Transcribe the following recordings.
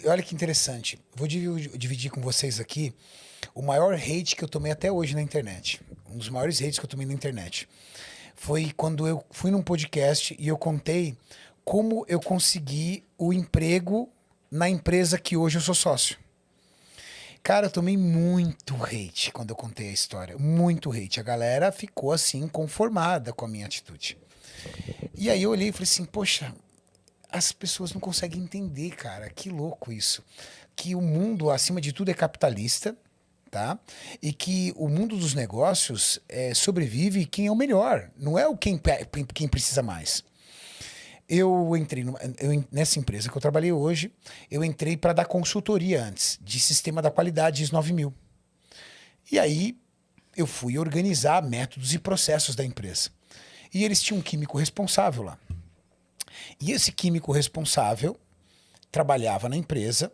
olha que interessante. Vou dividir com vocês aqui o maior hate que eu tomei até hoje na internet. Um dos maiores hates que eu tomei na internet. Foi quando eu fui num podcast e eu contei como eu consegui o emprego na empresa que hoje eu sou sócio. Cara, eu tomei muito hate quando eu contei a história. Muito hate. A galera ficou assim, conformada com a minha atitude. E aí eu olhei e falei assim, poxa, as pessoas não conseguem entender, cara. Que louco isso. Que o mundo, acima de tudo, é capitalista, tá? E que o mundo dos negócios sobrevive quem é o melhor. Não é o quem precisa mais. Eu entrei nessa empresa que eu trabalhei hoje, eu entrei para dar consultoria antes, de sistema da qualidade ISO 9000. E aí eu fui organizar métodos e processos da empresa. E eles tinham um químico responsável lá. E esse químico responsável trabalhava na empresa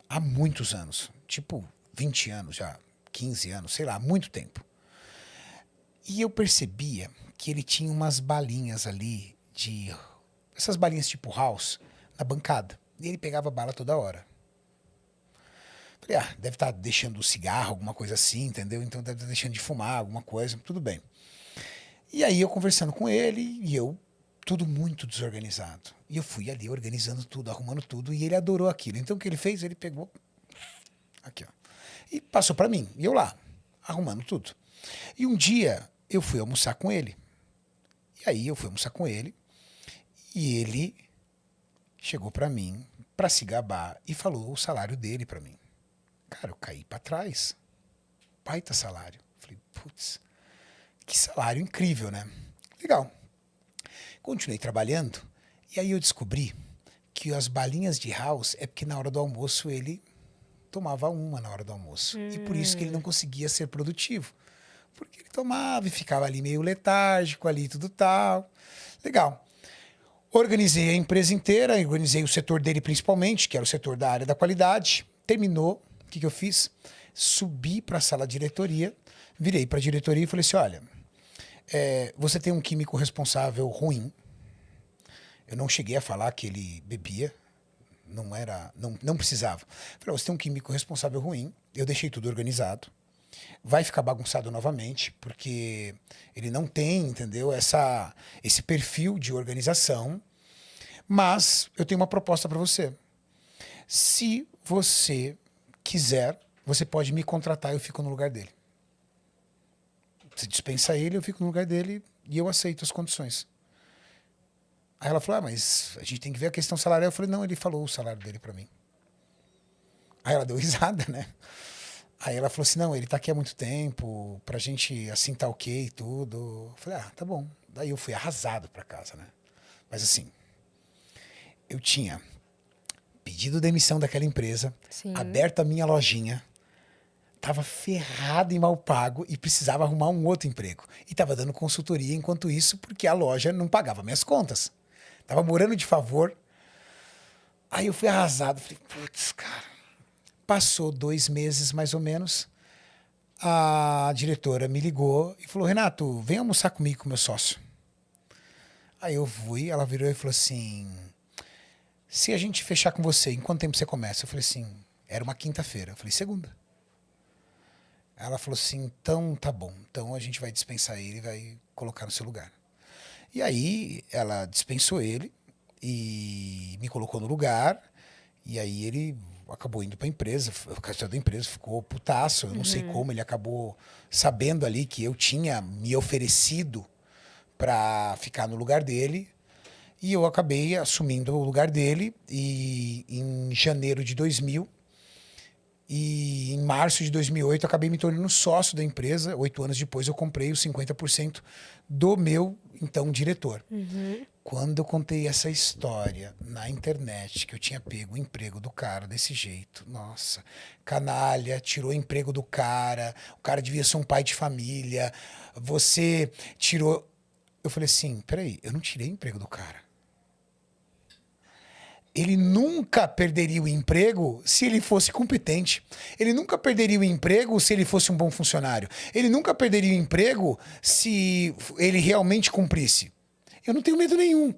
há muitos anos. Tipo, 20 anos já, 15 anos, sei lá, muito tempo. E eu percebia que ele tinha umas balinhas ali essas balinhas tipo house, na bancada. E ele pegava bala toda hora. Falei, deve estar deixando cigarro, alguma coisa assim, entendeu? Então deve estar deixando de fumar, alguma coisa, tudo bem. E aí eu conversando com ele, e eu, tudo muito desorganizado. E eu fui ali organizando tudo, arrumando tudo, e ele adorou aquilo. Então o que ele fez? Ele pegou, aqui ó, e passou para mim. E eu lá, arrumando tudo. E um dia eu fui almoçar com ele. E aí eu fui almoçar com ele, e ele chegou para mim, para se gabar, e falou o salário dele para mim. Cara, eu caí para trás. Baita salário. Falei, putz, que salário incrível, né? Legal. Continuei trabalhando, e aí eu descobri que as balinhas de house é porque na hora do almoço ele tomava uma na hora do almoço. E por isso que ele não conseguia ser produtivo. Porque ele tomava e ficava ali meio letárgico, ali tudo tal. Legal. Organizei a empresa inteira, organizei o setor dele principalmente, que era o setor da área da qualidade. Terminou, o que eu fiz? Subi para a sala de diretoria, virei para a diretoria e falei assim, olha, você tem um químico responsável ruim. Eu não cheguei a falar que ele bebia, não precisava. Falei, você tem um químico responsável ruim, eu deixei tudo organizado. Vai ficar bagunçado novamente, porque ele não tem, entendeu, esse perfil de organização. Mas eu tenho uma proposta para você. Se você quiser, você pode me contratar e eu fico no lugar dele. Você dispensa ele, eu fico no lugar dele e eu aceito as condições. Aí ela falou, mas a gente tem que ver a questão salarial. Eu falei, não, ele falou o salário dele para mim. Aí ela deu risada, né? Aí ela falou assim, não, ele tá aqui há muito tempo, pra gente, assim, tá ok e tudo. Eu falei, tá bom. Daí eu fui arrasado pra casa, né? Mas assim, eu tinha pedido demissão daquela empresa, aberto a minha lojinha, tava ferrado e mal pago e precisava arrumar um outro emprego. E tava dando consultoria enquanto isso, porque a loja não pagava minhas contas. Tava morando de favor. Aí eu fui arrasado, falei, putz, cara. Passou 2 meses, mais ou menos, a diretora me ligou e falou, Renato, vem almoçar comigo com meu sócio. Aí eu fui, ela virou e falou assim, se a gente fechar com você, em quanto tempo você começa? Eu falei assim, era uma quinta-feira. Eu falei, segunda. Ela falou assim, então tá bom, então a gente vai dispensar ele e vai colocar no seu lugar. E aí ela dispensou ele e me colocou no lugar, e aí ele acabou indo para a empresa, o casal da empresa ficou putaço, eu não sei como, ele acabou sabendo ali que eu tinha me oferecido para ficar no lugar dele, e eu acabei assumindo o lugar dele, e em janeiro de 2000, e em março de 2008 eu acabei me tornando sócio da empresa. 8 anos depois eu comprei os 50% do meu, então, diretor. Quando eu contei essa história na internet, que eu tinha pego o emprego do cara desse jeito, nossa, canalha, tirou o emprego do cara, o cara devia ser um pai de família, você tirou... Eu falei assim, peraí, eu não tirei o emprego do cara. Ele nunca perderia o emprego se ele fosse competente. Ele nunca perderia o emprego se ele fosse um bom funcionário. Ele nunca perderia o emprego se ele realmente cumprisse. Eu não tenho medo nenhum.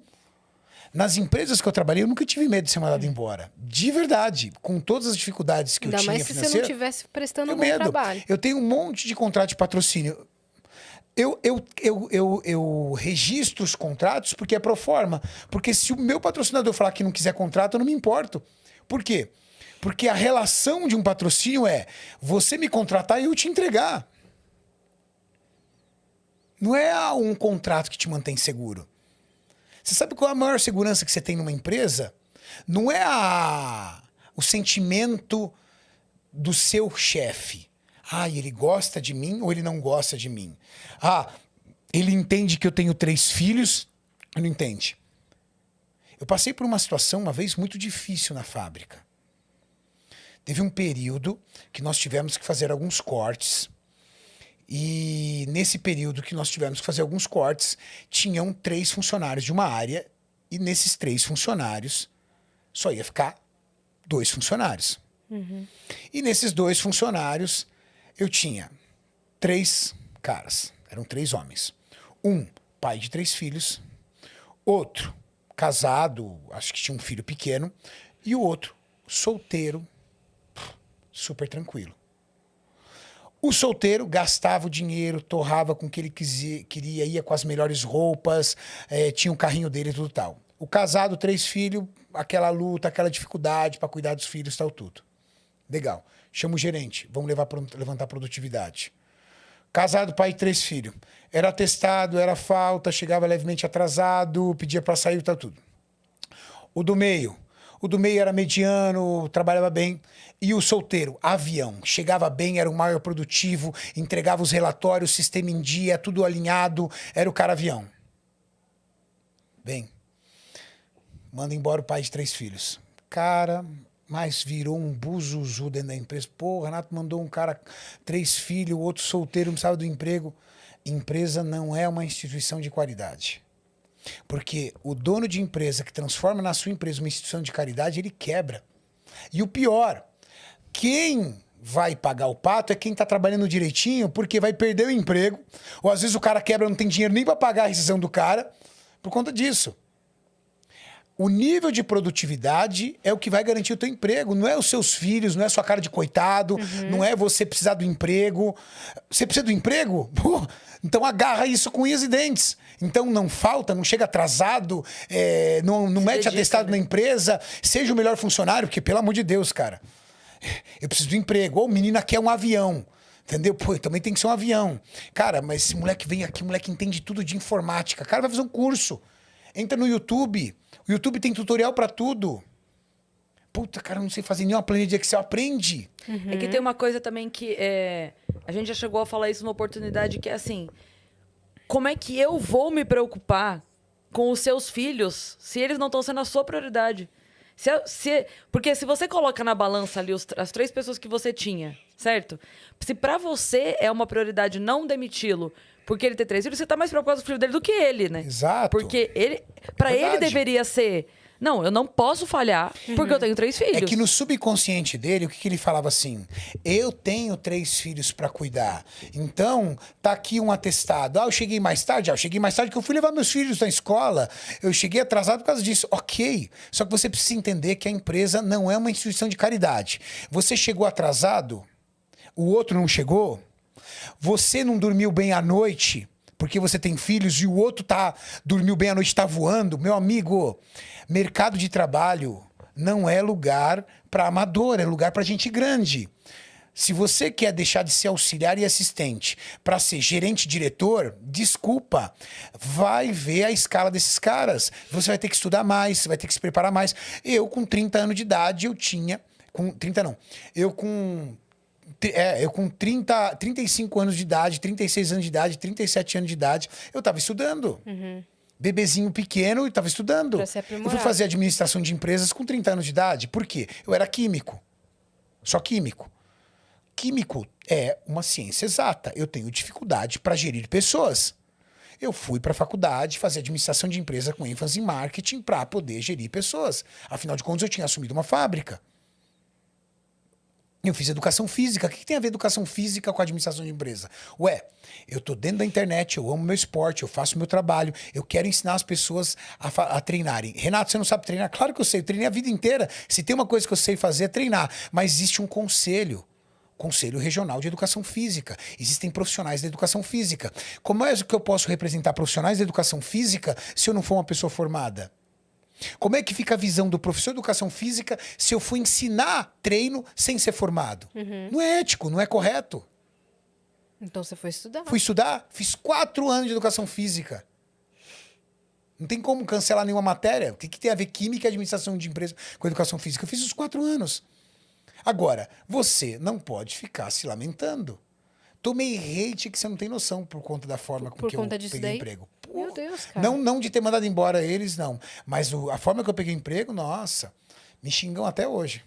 Nas empresas que eu trabalhei, eu nunca tive medo de ser mandado embora. De verdade. Com todas as dificuldades que eu tinha Ainda mais se você não estivesse prestando um bom trabalho. Eu tenho um monte de contrato de patrocínio. Eu registro os contratos porque é pro forma. Porque se o meu patrocinador falar que não quiser contrato, eu não me importo. Por quê? Porque a relação de um patrocínio é você me contratar e eu te entregar. Não é um contrato que te mantém seguro. Você sabe qual é a maior segurança que você tem numa empresa? Não é o sentimento do seu chefe. Ah, ele gosta de mim ou ele não gosta de mim? Ah, ele entende que eu tenho 3 filhos? Não entende. Eu passei por uma situação uma vez muito difícil na fábrica. Teve um período que nós tivemos que fazer alguns cortes. E nesse período que nós tivemos que fazer alguns cortes, tinham 3 funcionários de uma área, e nesses 3 funcionários só ia ficar 2 funcionários. E nesses 2 funcionários eu tinha 3 caras, eram 3 homens. Um, pai de 3 filhos, outro, casado, acho que tinha um filho pequeno, e o outro, solteiro, super tranquilo. O solteiro gastava o dinheiro, torrava com o que ele queria, ia com as melhores roupas, tinha um carrinho dele e tudo tal. O casado, 3 filhos, aquela luta, aquela dificuldade para cuidar dos filhos, tal, tudo. Legal. Chama o gerente, vamos levantar a produtividade. Casado, pai, 3 filhos. Era atestado, era falta, chegava levemente atrasado, pedia para sair, tal, tudo. O do meio era mediano, trabalhava bem. E o solteiro, avião, chegava bem, era o maior produtivo, entregava os relatórios, sistema em dia, tudo alinhado, era o cara avião. Bem, manda embora o pai de 3 filhos. Cara, mas virou um buzuzu dentro da empresa. Pô, o Renato mandou um cara, 3 filhos, outro solteiro, não precisava do emprego. Empresa não é uma instituição de qualidade. Porque o dono de empresa que transforma na sua empresa uma instituição de caridade, ele quebra. E o pior, quem vai pagar o pato é quem está trabalhando direitinho, porque vai perder o emprego, ou às vezes o cara quebra, não tem dinheiro nem para pagar a rescisão do cara, por conta disso. O nível de produtividade é o que vai garantir o teu emprego. Não é os seus filhos, não é a sua cara de coitado, não é você precisar do emprego. Você precisa do emprego? Pô, então agarra isso com unhas e dentes. Então não falta, não chega atrasado, não mete atestado na empresa, seja o melhor funcionário, porque pelo amor de Deus, cara, eu preciso do emprego. Ou o menino quer um avião. Entendeu? Pô, também tem que ser um avião. Cara, mas esse moleque vem aqui, o moleque entende tudo de informática. Cara, vai fazer um curso. Entra no YouTube. O YouTube tem tutorial pra tudo. Puta, cara, eu não sei fazer nenhuma planilha de Excel. Aprende. É que tem uma coisa também que a gente já chegou a falar isso numa oportunidade, que é assim, como é que eu vou me preocupar com os seus filhos se eles não estão sendo a sua prioridade? Porque se você coloca na balança ali as 3 pessoas que você tinha, certo? Se pra você é uma prioridade não demiti-lo porque ele tem 3 filhos, você tá mais preocupado com o filho dele do que ele, né? Exato. Porque pra ele deveria ser... Não, eu não posso falhar porque eu tenho 3 filhos. É que no subconsciente dele, o que ele falava assim? Eu tenho 3 filhos pra cuidar. Então, tá aqui um atestado. Ah, eu cheguei mais tarde? Ah, eu cheguei mais tarde porque eu fui levar meus filhos na escola. Eu cheguei atrasado por causa disso. Ok. Só que você precisa entender que a empresa não é uma instituição de caridade. Você chegou atrasado, o outro não chegou, você não dormiu bem à noite porque você tem filhos e o outro dormiu bem à noite, tá voando. Meu amigo, mercado de trabalho não é lugar para amador, é lugar para gente grande. Se você quer deixar de ser auxiliar e assistente para ser gerente, diretor, desculpa, vai ver a escala desses caras. Você vai ter que estudar mais, você vai ter que se preparar mais. Eu, com 30 anos de idade, eu tinha... Com 30 não. Eu com 35 anos de idade, 36 anos de idade, 37 anos de idade, eu estava estudando. Bebezinho pequeno e estava estudando. Pra se Eu aprimorar. fui fazer administração de empresas com 30 anos de idade. Por quê? Eu era químico. Só químico. Químico é uma ciência exata. Eu tenho dificuldade para gerir pessoas. Eu fui para a faculdade fazer administração de empresa com ênfase em marketing para poder gerir pessoas. Afinal de contas, eu tinha assumido uma fábrica. Eu fiz educação física. O que tem a ver educação física com a administração de empresa? Ué, eu tô dentro da internet, eu amo meu esporte, eu faço meu trabalho, eu quero ensinar as pessoas a treinarem. Renato, você não sabe treinar? Claro que eu sei, eu treinei a vida inteira. Se tem uma coisa que eu sei fazer é treinar. Mas existe um Conselho Regional de Educação Física. Existem profissionais da educação física. Como é que eu posso representar profissionais da educação física se eu não for uma pessoa formada? Como é que fica a visão do professor de educação física se eu for ensinar treino sem ser formado? Não é ético, não é correto. Então você foi estudar. Fui estudar, fiz 4 anos de educação física. Não tem como cancelar nenhuma matéria. O que tem a ver química e administração de empresa com educação física? Eu fiz os 4 anos. Agora, você não pode ficar se lamentando. Tomei hate que você não tem noção por conta da forma com que eu peguei emprego. Meu Deus, cara. Não de ter mandado embora eles, não. Mas a forma que eu peguei emprego, nossa, me xingam até hoje.